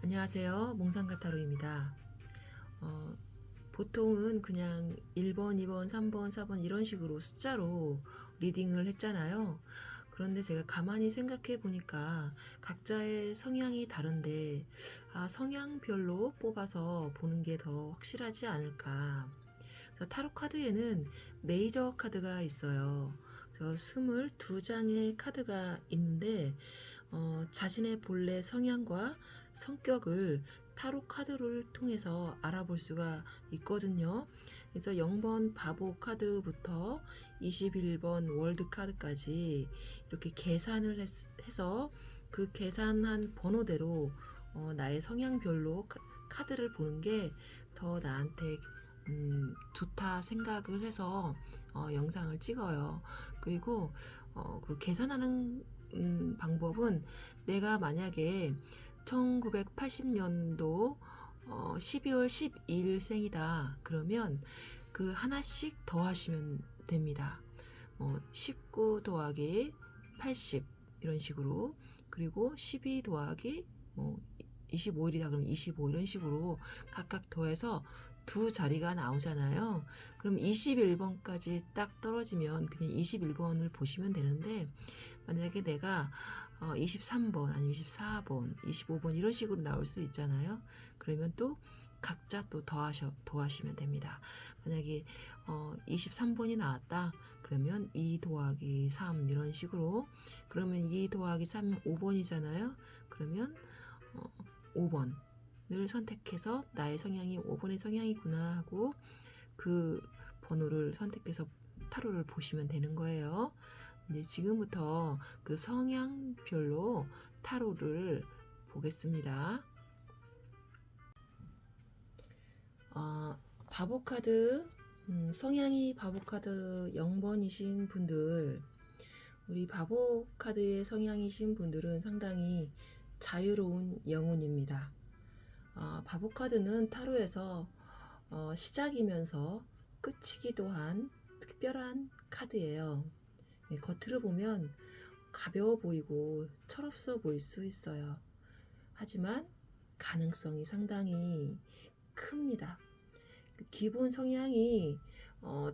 안녕하세요. 몽상가타로입니다. 어, 보통은 그냥 1번, 2번, 3번, 4번 이런 식으로 숫자로 리딩을 했잖아요. 그런데 제가 가만히 생각해 보니까 각자의 성향이 다른데, 성향별로 뽑아서 보는 게 더 확실하지 않을까. 그래서 타로 카드에는 메이저 카드가 있어요. 그래서 22장의 카드가 있는데, 자신의 본래 성향과 성격을 타로 카드를 통해서 알아볼 수가 있거든요. 그래서 0번 바보 카드부터 21번 월드 카드까지 이렇게 계산을 해서 그 계산한 번호대로 나의 성향별로 카드를 보는 게 더 나한테 좋다 생각을 해서 영상을 찍어요. 그리고 그 계산하는 방법은 내가 만약에 1980년도 12월 12일 생이다. 그러면 그 하나씩 더하시면 됩니다. 19 더하기 80 이런 식으로, 그리고 12 더하기 25일이다 그러면 25 이런 식으로 각각 더해서 두 자리가 나오잖아요. 그럼 21번까지 딱 떨어지면 그냥 21번을 보시면 되는데, 만약에 내가 23번 아니면 24번 25번 이런 식으로 나올 수도 있잖아요. 그러면 또 각자 또 더하시면 됩니다. 만약에 23번이 나왔다 그러면 2 더하기 3 이런 식으로, 그러면 2 더하기 3 5번이잖아요. 그러면 5번을 선택해서 나의 성향이 5번의 성향이구나 하고 그 번호를 선택해서 타로를 보시면 되는 거예요. 이제 지금부터 그 성향별로 타로를 보겠습니다. 바보 카드, 성향이 바보 카드 0번이신 분들, 우리 바보 카드의 성향이신 분들은 상당히 자유로운 영혼입니다. 바보 카드는 타로에서 시작이면서 끝이기도 한 특별한 카드예요. 겉으로 보면 가벼워 보이고 철없어 보일 수 있어요. 하지만 가능성이 상당히 큽니다. 기본 성향이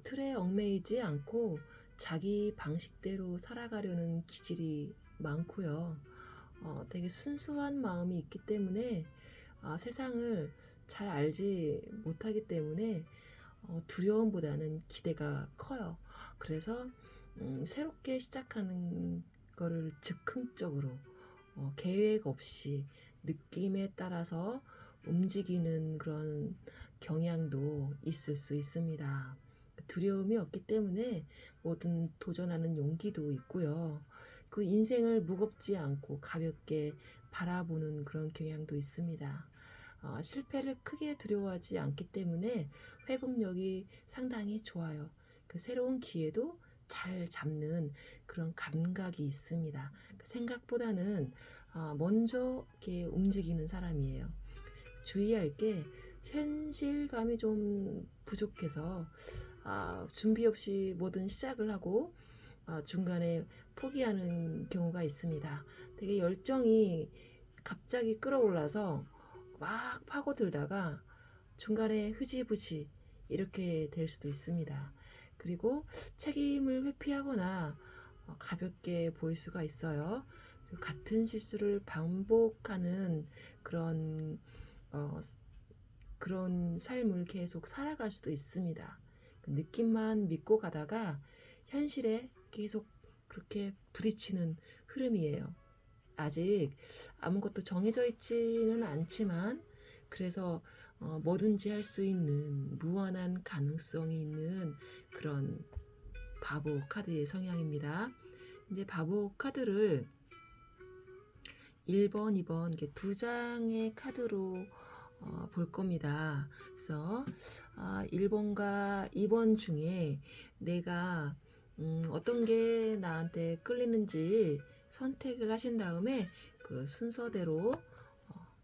틀에 얽매이지 않고 자기 방식대로 살아가려는 기질이 많고요. 되게 순수한 마음이 있기 때문에 세상을 잘 알지 못하기 때문에 두려움보다는 기대가 커요. 그래서 새롭게 시작하는 거를 즉흥적으로 계획 없이 느낌에 따라서 움직이는 그런 경향도 있을 수 있습니다. 두려움이 없기 때문에 뭐든 도전하는 용기도 있고요. 그 인생을 무겁지 않고 가볍게 바라보는 그런 경향도 있습니다. 실패를 크게 두려워하지 않기 때문에 회복력이 상당히 좋아요. 그 새로운 기회도 잘 잡는 그런 감각이 있습니다. 생각보다는 먼저 이렇게 움직이는 사람이에요. 주의할 게 현실감이 좀 부족해서 준비 없이 뭐든 시작을 하고 중간에 포기하는 경우가 있습니다. 되게 열정이 갑자기 끌어올라서 막 파고들다가 중간에 흐지부지 이렇게 될 수도 있습니다. 그리고 책임을 회피하거나 가볍게 보일 수가 있어요. 같은 실수를 반복하는 그런 어, 그런 삶을 계속 살아갈 수도 있습니다. 그 느낌만 믿고 가다가 현실에 계속 그렇게 부딪히는 흐름이에요. 아직 아무것도 정해져 있지는 않지만, 그래서 뭐든지 할 수 있는 무한한 가능성이 있는 그런 바보 카드의 성향입니다. 이제 바보 카드를 1번, 2번 이렇게 두 장의 카드로 볼 겁니다. 그래서 1번과 2번 중에 내가 어떤 게 나한테 끌리는지 선택을 하신 다음에 그 순서대로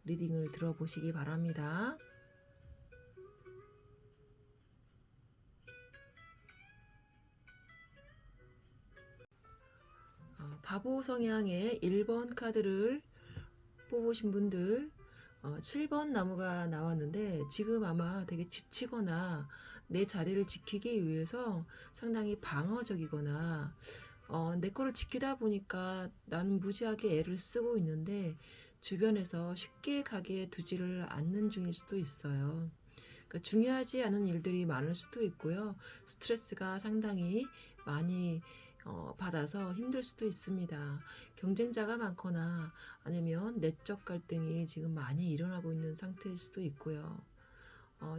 리딩을 들어보시기 바랍니다. 바보 성향의 1번 카드를 뽑으신 분들, 7번 나무가 나왔는데 지금 아마 되게 지치거나 내 자리를 지키기 위해서 상당히 방어적이거나 내 거를 지키다 보니까 나는 무지하게 애를 쓰고 있는데 주변에서 쉽게 가게 두지를 않는 중일 수도 있어요. 그러니까 중요하지 않은 일들이 많을 수도 있고요. 스트레스가 상당히 많이 받아서 힘들 수도 있습니다. 경쟁자가 많거나 아니면 내적 갈등이 지금 많이 일어나고 있는 상태일 수도 있고요.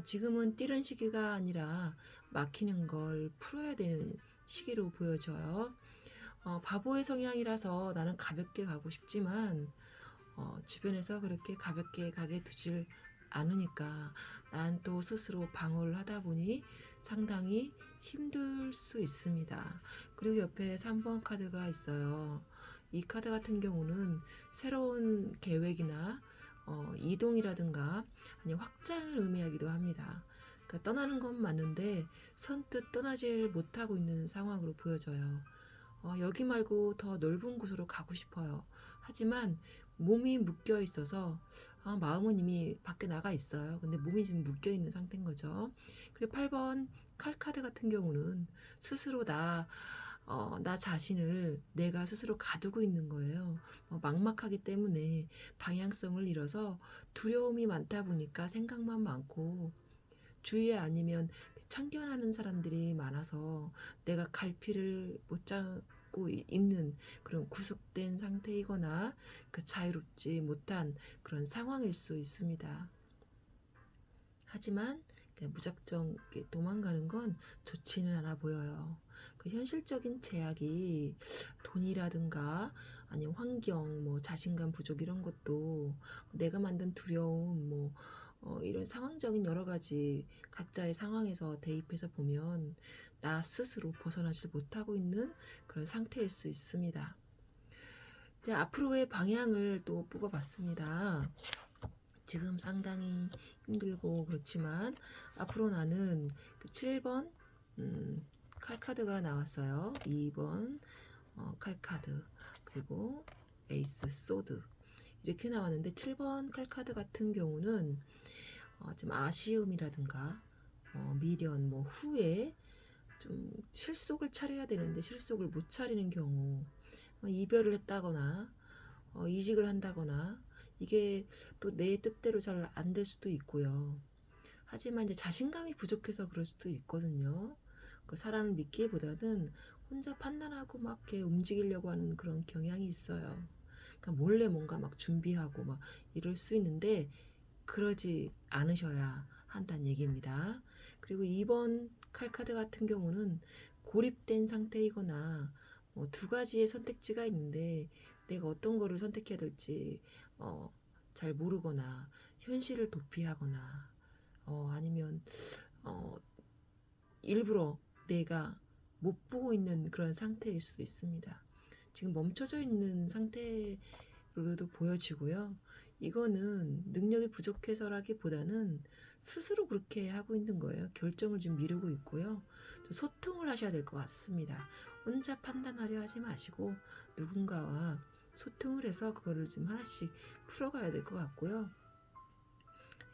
지금은 뛰는 시기가 아니라 막히는 걸 풀어야 되는 시기로 보여져요. 바보의 성향이라서 나는 가볍게 가고 싶지만 주변에서 그렇게 가볍게 가게 두질 않으니까 난 또 스스로 방어를 하다 보니 상당히 힘들 수 있습니다. 그리고 옆에 3번 카드가 있어요. 이 카드 같은 경우는 새로운 계획이나 이동이라든가 아니 확장을 의미하기도 합니다. 그러니까 떠나는 건 맞는데 선뜻 떠나질 못하고 있는 상황으로 보여져요. 여기 말고 더 넓은 곳으로 가고 싶어요. 하지만 몸이 묶여 있어서 마음은 이미 밖에 나가 있어요. 근데 몸이 지금 묶여 있는 상태인 거죠. 그리고 8번 칼카드 같은 경우는 스스로 나 자신을 내가 스스로 가두고 있는 거예요. 막막하기 때문에 방향성을 잃어서 두려움이 많다 보니까 생각만 많고 주위에 아니면 참견하는 사람들이 많아서 내가 갈피를 못 잡고 있는 그런 구속된 상태이거나 그 자유롭지 못한 그런 상황일 수 있습니다. 하지만 그냥 무작정 이렇게 도망가는 건 좋지는 않아 보여요. 그 현실적인 제약이 돈이라든가 아니면 환경, 뭐 자신감 부족 이런 것도 내가 만든 두려움, 뭐 이런 상황적인 여러 가지 각자의 상황에서 대입해서 보면 나 스스로 벗어나질 못하고 있는 그런 상태일 수 있습니다. 이제 앞으로의 방향을 또 뽑아봤습니다. 지금 상당히 힘들고 그렇지만 앞으로 나는 그 7번 칼카드가 나왔어요. 2번 칼카드 그리고 에이스 소드 이렇게 나왔는데 7번 칼카드 같은 경우는 좀 아쉬움이라든가 미련 뭐 후에 좀 실속을 차려야 되는데 실속을 못 차리는 경우 이별을 했다거나 이직을 한다거나 이게 또 내 뜻대로 잘 안 될 수도 있고요. 하지만 이제 자신감이 부족해서 그럴 수도 있거든요. 그 사람을 믿기보다는 혼자 판단하고 막 이렇게 움직이려고 하는 그런 경향이 있어요. 그러니까 몰래 뭔가 막 준비하고 막 이럴 수 있는데 그러지 않으셔야 한다는 얘기입니다. 그리고 2번 칼카드 같은 경우는 고립된 상태이거나 두 가지의 선택지가 있는데 내가 어떤 거를 선택해야 될지 잘 모르거나 현실을 도피하거나 아니면 어, 일부러 내가 못 보고 있는 그런 상태일 수도 있습니다. 지금 멈춰져 있는 상태로도 보여지고요. 이거는 능력이 부족해서라기보다는 스스로 그렇게 하고 있는 거예요. 결정을 좀 미루고 있고요. 소통을 하셔야 될 것 같습니다. 혼자 판단하려 하지 마시고 누군가와 소통을 해서 그거를 좀 하나씩 풀어가야 될 것 같고요.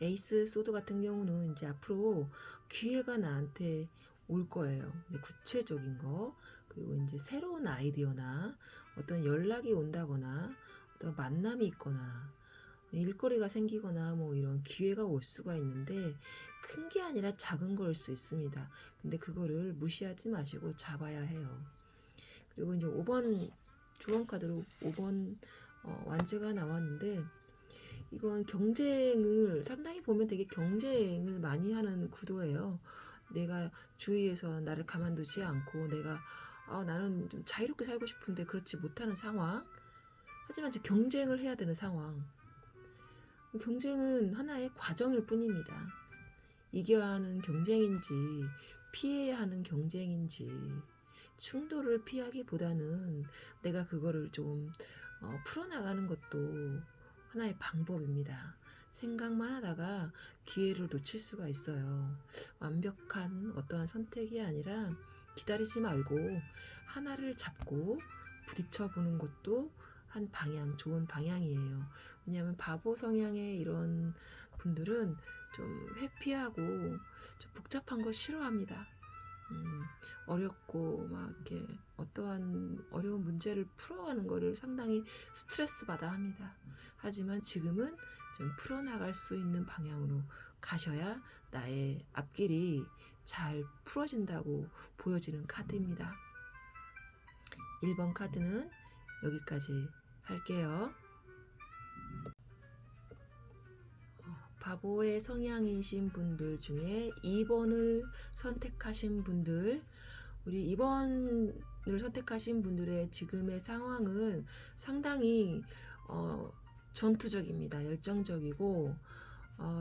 에이스 소드 같은 경우는 이제 앞으로 기회가 나한테 올 거예요. 구체적인 거, 그리고 이제 새로운 아이디어나 어떤 연락이 온다거나 어떤 만남이 있거나 일거리가 생기거나 뭐 이런 기회가 올 수가 있는데 큰 게 아니라 작은 걸 수 있습니다. 근데 그거를 무시하지 마시고 잡아야 해요. 그리고 이제 5번 조언 카드로 5번 완즈가 나왔는데 이건 경쟁을 상당히 보면 되게 경쟁을 많이 하는 구도예요. 내가 주위에서 나를 가만두지 않고 내가 나는 좀 자유롭게 살고 싶은데 그렇지 못하는 상황. 하지만 이제 경쟁을 해야 되는 상황. 경쟁은 하나의 과정일 뿐입니다. 이겨야 하는 경쟁인지 피해야 하는 경쟁인지 충돌을 피하기보다는 내가 그거를 좀 풀어나가는 것도 하나의 방법입니다. 생각만 하다가 기회를 놓칠 수가 있어요. 완벽한 어떠한 선택이 아니라 기다리지 말고 하나를 잡고 부딪혀 보는 것도 한 방향, 좋은 방향이에요. 왜냐하면 바보 성향의 이런 분들은 좀 회피하고 좀 복잡한 거 싫어합니다. 음, 어렵고 막 이렇게 어떠한 어려운 문제를 풀어가는 거를 상당히 스트레스 받아 합니다. 하지만 지금은 좀 풀어나갈 수 있는 방향으로 가셔야 나의 앞길이 잘 풀어진다고 보여지는 카드입니다. 1번 카드는 여기까지 할게요. 바보의 성향이신 분들 중에 2번을 선택하신 분들, 우리 2번을 선택하신 분들의 지금의 상황은 상당히 전투적입니다. 열정적이고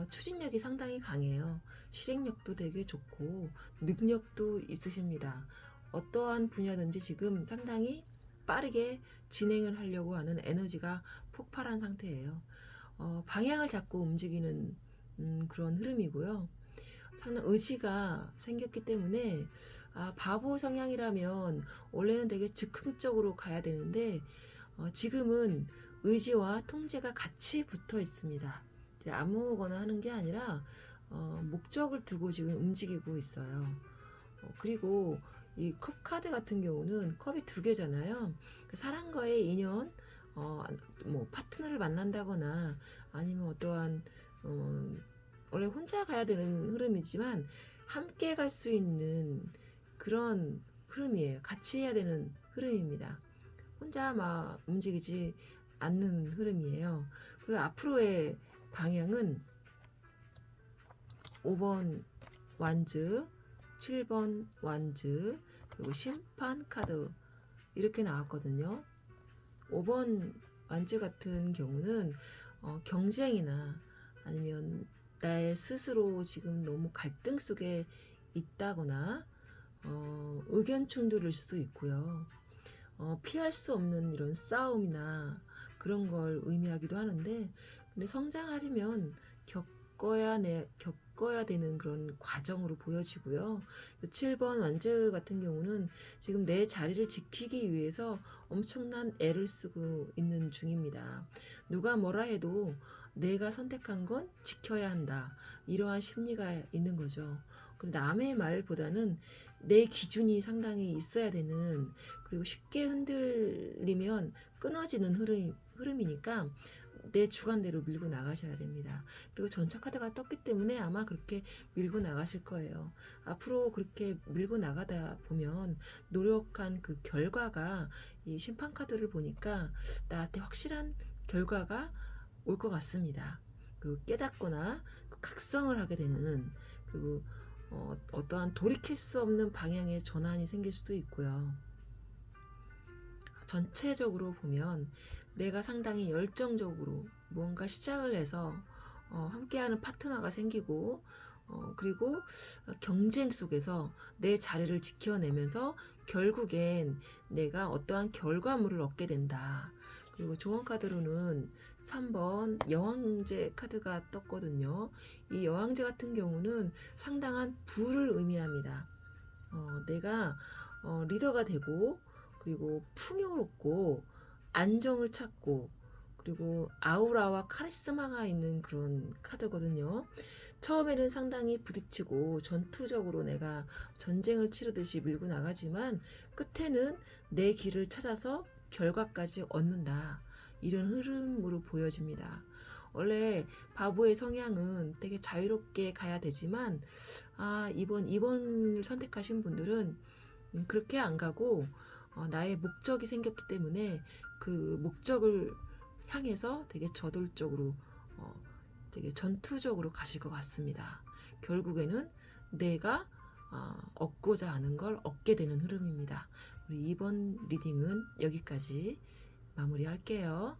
추진력이 상당히 강해요. 실행력도 되게 좋고 능력도 있으십니다. 어떠한 분야든지 지금 상당히 빠르게 진행을 하려고 하는 에너지가 폭발한 상태예요. 방향을 잡고 움직이는 그런 흐름이고요. 상당 의지가 생겼기 때문에 바보 성향이라면 원래는 되게 즉흥적으로 가야 되는데 지금은 의지와 통제가 같이 붙어 있습니다. 아무거나 하는 게 아니라 목적을 두고 지금 움직이고 있어요. 그리고 이 컵 카드 같은 경우는 컵이 2개잖아요. 사람과의 인연, 뭐 파트너를 만난다거나 아니면 어떠한 원래 혼자 가야 되는 흐름이지만 함께 갈 수 있는 그런 흐름이에요. 같이 해야 되는 흐름입니다. 혼자 막 움직이지 않는 흐름이에요. 그리고 앞으로의 방향은 5번 완즈, 7번 완즈, 그리고 심판 카드 이렇게 나왔거든요. 5번 완즈 같은 경우는 경쟁이나 아니면 나의 스스로 지금 너무 갈등 속에 있다거나 의견 충돌일 수도 있고요. 피할 수 없는 이런 싸움이나 그런 걸 의미하기도 하는데, 근데 성장하려면 겪어야 되는 그런 과정으로 보여지고요. 7번 완즈 같은 경우는 지금 내 자리를 지키기 위해서 엄청난 애를 쓰고 있는 중입니다. 누가 뭐라 해도 내가 선택한 건 지켜야 한다. 이러한 심리가 있는 거죠. 남의 말보다는 내 기준이 상당히 있어야 되는, 그리고 쉽게 흔들리면 끊어지는 흐름이니까 내 주관대로 밀고 나가셔야 됩니다. 그리고 전차 카드가 떴기 때문에 아마 그렇게 밀고 나가실 거예요. 앞으로 그렇게 밀고 나가다 보면 노력한 그 결과가, 이 심판 카드를 보니까 나한테 확실한 결과가 올 것 같습니다. 그리고 깨닫거나 각성을 하게 되는, 그리고 어떠한 돌이킬 수 없는 방향의 전환이 생길 수도 있고요. 전체적으로 보면 내가 상당히 열정적으로 무언가 시작을 해서 함께하는 파트너가 생기고, 그리고 경쟁 속에서 내 자리를 지켜내면서 결국엔 내가 어떠한 결과물을 얻게 된다. 그리고 조언 카드로는 3번 여왕제 카드가 떴거든요. 이 여왕제 같은 경우는 상당한 부를 의미합니다. 내가 리더가 되고, 그리고 풍요롭고 안정을 찾고, 그리고 아우라와 카리스마가 있는 그런 카드거든요. 처음에는 상당히 부딪히고 전투적으로 내가 전쟁을 치르듯이 밀고 나가지만 끝에는 내 길을 찾아서 결과까지 얻는다. 이런 흐름으로 보여집니다. 원래 바보의 성향은 되게 자유롭게 가야 되지만 이번 2번을 선택하신 분들은 그렇게 안 가고 나의 목적이 생겼기 때문에 그 목적을 향해서 되게 저돌적으로 되게 전투적으로 가실 것 같습니다. 결국에는 내가 얻고자 하는 걸 얻게 되는 흐름입니다. 우리 이번 리딩은 여기까지 마무리할게요.